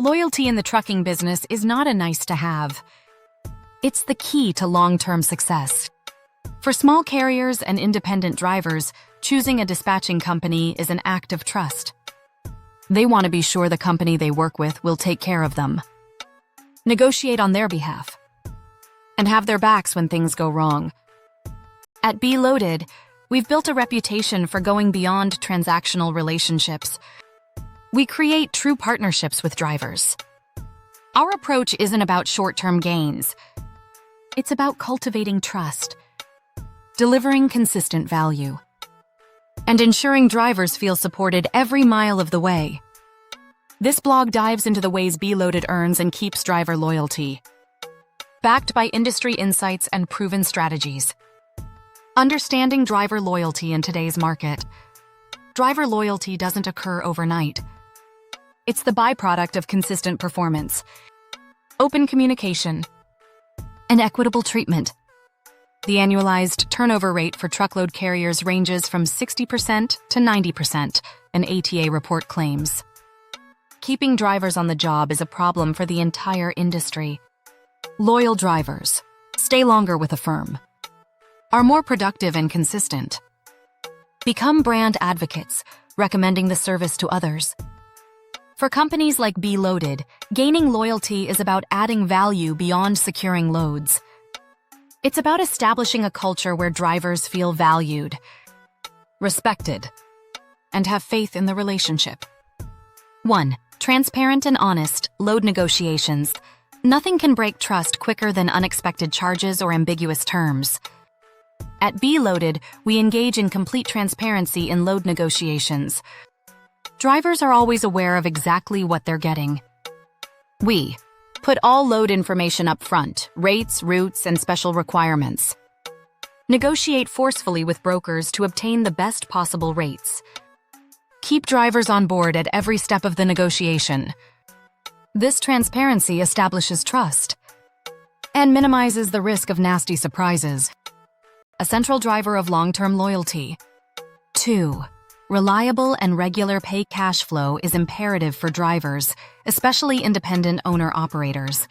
Loyalty in the trucking business is not a nice to have. It's the key to long-term success. For small carriers and independent drivers, choosing a dispatching company is an act of trust. They want to be sure the company they work with will take care of them, negotiate on their behalf, and have their backs when things go wrong. At Be Loaded, we've built a reputation for going beyond transactional relationships. We create true partnerships with drivers. Our approach isn't about short-term gains. It's about cultivating trust, delivering consistent value, and ensuring drivers feel supported every mile of the way. This blog dives into the ways Be Loaded earns and keeps driver loyalty, backed by industry insights and proven strategies. Understanding driver loyalty in today's market. Driver loyalty doesn't occur overnight. It's the byproduct of consistent performance, open communication, and equitable treatment. The annualized turnover rate for truckload carriers ranges from 60% to 90%, an ATA report claims. Keeping drivers on the job is a problem for the entire industry. Loyal drivers stay longer with a firm, are more productive and consistent, become brand advocates, recommending the service to others. For companies like Be Loaded, gaining loyalty is about adding value beyond securing loads. It's about establishing a culture where drivers feel valued, respected, and have faith in the relationship. 1. Transparent and honest load negotiations. Nothing can break trust quicker than unexpected charges or ambiguous terms. At Be Loaded, we engage in complete transparency in load negotiations. Drivers are always aware of exactly what they're getting. We put all load information up front, rates, routes, and special requirements. Negotiate forcefully with brokers to obtain the best possible rates. Keep drivers on board at every step of the negotiation. This transparency establishes trust and minimizes the risk of nasty surprises. A central driver of long-term loyalty. 2. Reliable and regular pay cash flow is imperative for drivers, especially independent owner-operators.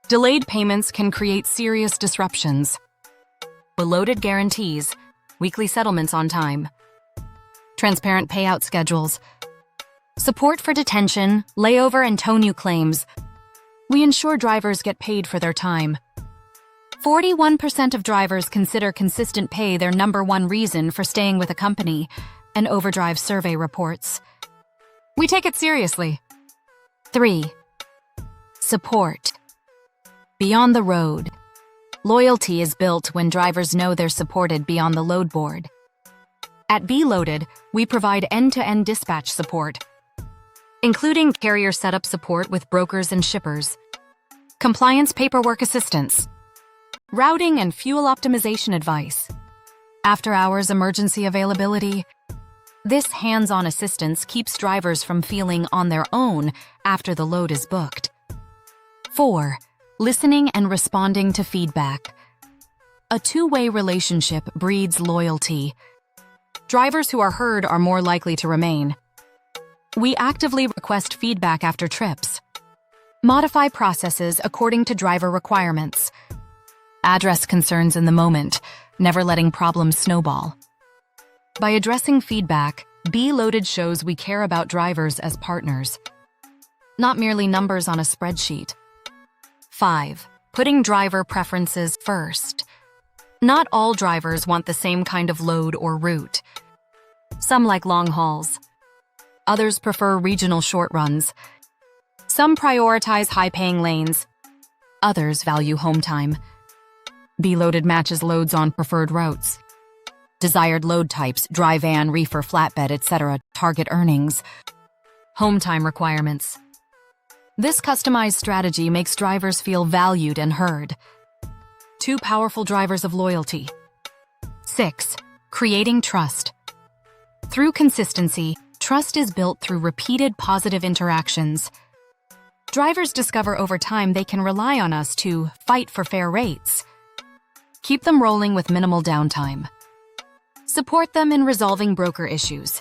Delayed payments can create serious disruptions. Loaded guarantees, weekly settlements on time, transparent payout schedules, support for detention, layover, and tow-new claims. We ensure drivers get paid for their time. 41% of drivers consider consistent pay their number one reason for staying with a company, an Overdrive survey reports. We take it seriously. 3. Support. Beyond the road. Loyalty is built when drivers know they're supported beyond the load board. At Be Loaded, we provide end-to-end dispatch support, including carrier setup support with brokers and shippers, compliance paperwork assistance, routing and fuel optimization advice, after-hours emergency availability. This hands-on assistance keeps drivers from feeling on their own after the load is booked. 4. Listening and responding to feedback. A two-way relationship breeds loyalty. Drivers who are heard are more likely to remain. We actively request feedback after trips, modify processes according to driver requirements, address concerns in the moment, never letting problems snowball. By addressing feedback, Be Loaded shows we care about drivers as partners, not merely numbers on a spreadsheet. 5. Putting driver preferences first. Not all drivers want the same kind of load or route. Some like long hauls. Others prefer regional short runs. Some prioritize high-paying lanes. Others value home time. Be Loaded matches loads on preferred routes. Desired load types, dry van, reefer, flatbed, etc. Target earnings. Home time requirements. This customized strategy makes drivers feel valued and heard. 2 powerful drivers of loyalty. 6. Creating trust. Through consistency, trust is built through repeated positive interactions. Drivers discover over time they can rely on us to fight for fair rates. Keep them rolling with minimal downtime. Support them in resolving broker issues.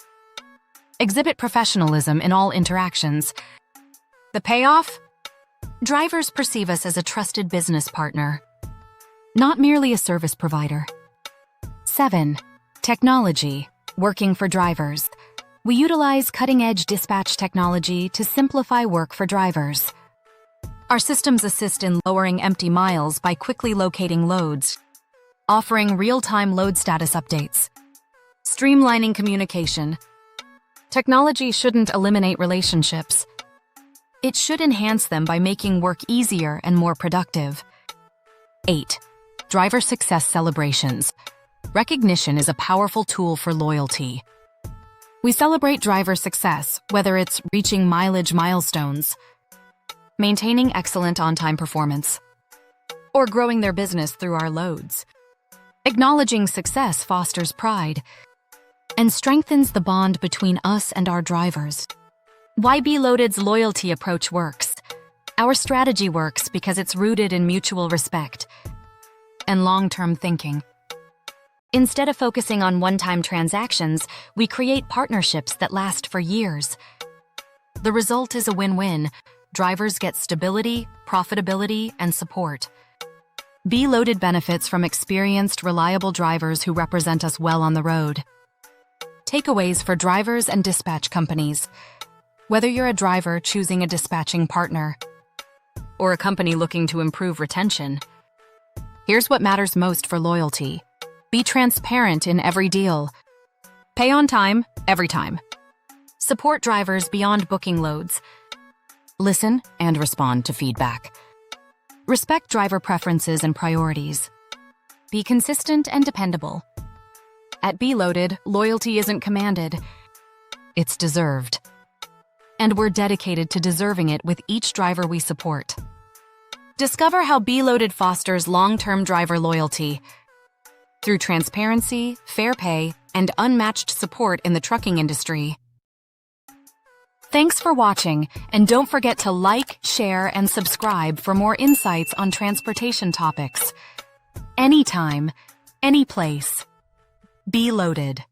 Exhibit professionalism in all interactions. The payoff? Drivers perceive us as a trusted business partner, not merely a service provider. 7. Technology, working for drivers. We utilize cutting-edge dispatch technology to simplify work for drivers. Our systems assist in lowering empty miles by quickly locating loads, offering real-time load status updates, streamlining communication. Technology shouldn't eliminate relationships. It should enhance them by making work easier and more productive. 8. Driver success celebrations. Recognition is a powerful tool for loyalty. We celebrate driver success, whether it's reaching mileage milestones, maintaining excellent on-time performance, or growing their business through our loads. Acknowledging success fosters pride and strengthens the bond between us and our drivers. Why Be Loaded's loyalty approach works. Our strategy works because it's rooted in mutual respect and long-term thinking. Instead of focusing on one-time transactions, we create partnerships that last for years. The result is a win-win. Drivers get stability, profitability, and support. Be Loaded benefits from experienced, reliable drivers who represent us well on the road. Takeaways for drivers and dispatch companies. Whether you're a driver choosing a dispatching partner or a company looking to improve retention, here's what matters most for loyalty. Be transparent in every deal. Pay on time, every time. Support drivers beyond booking loads. Listen and respond to feedback. Respect driver preferences and priorities. Be consistent and dependable. At Be Loaded, loyalty isn't commanded, it's deserved. And we're dedicated to deserving it with each driver we support. Discover how Be Loaded fosters long-term driver loyalty through transparency, fair pay, and unmatched support in the trucking industry. Thanks for watching, and don't forget to like, share, and subscribe for more insights on transportation topics. Anytime, any place. Be Loaded.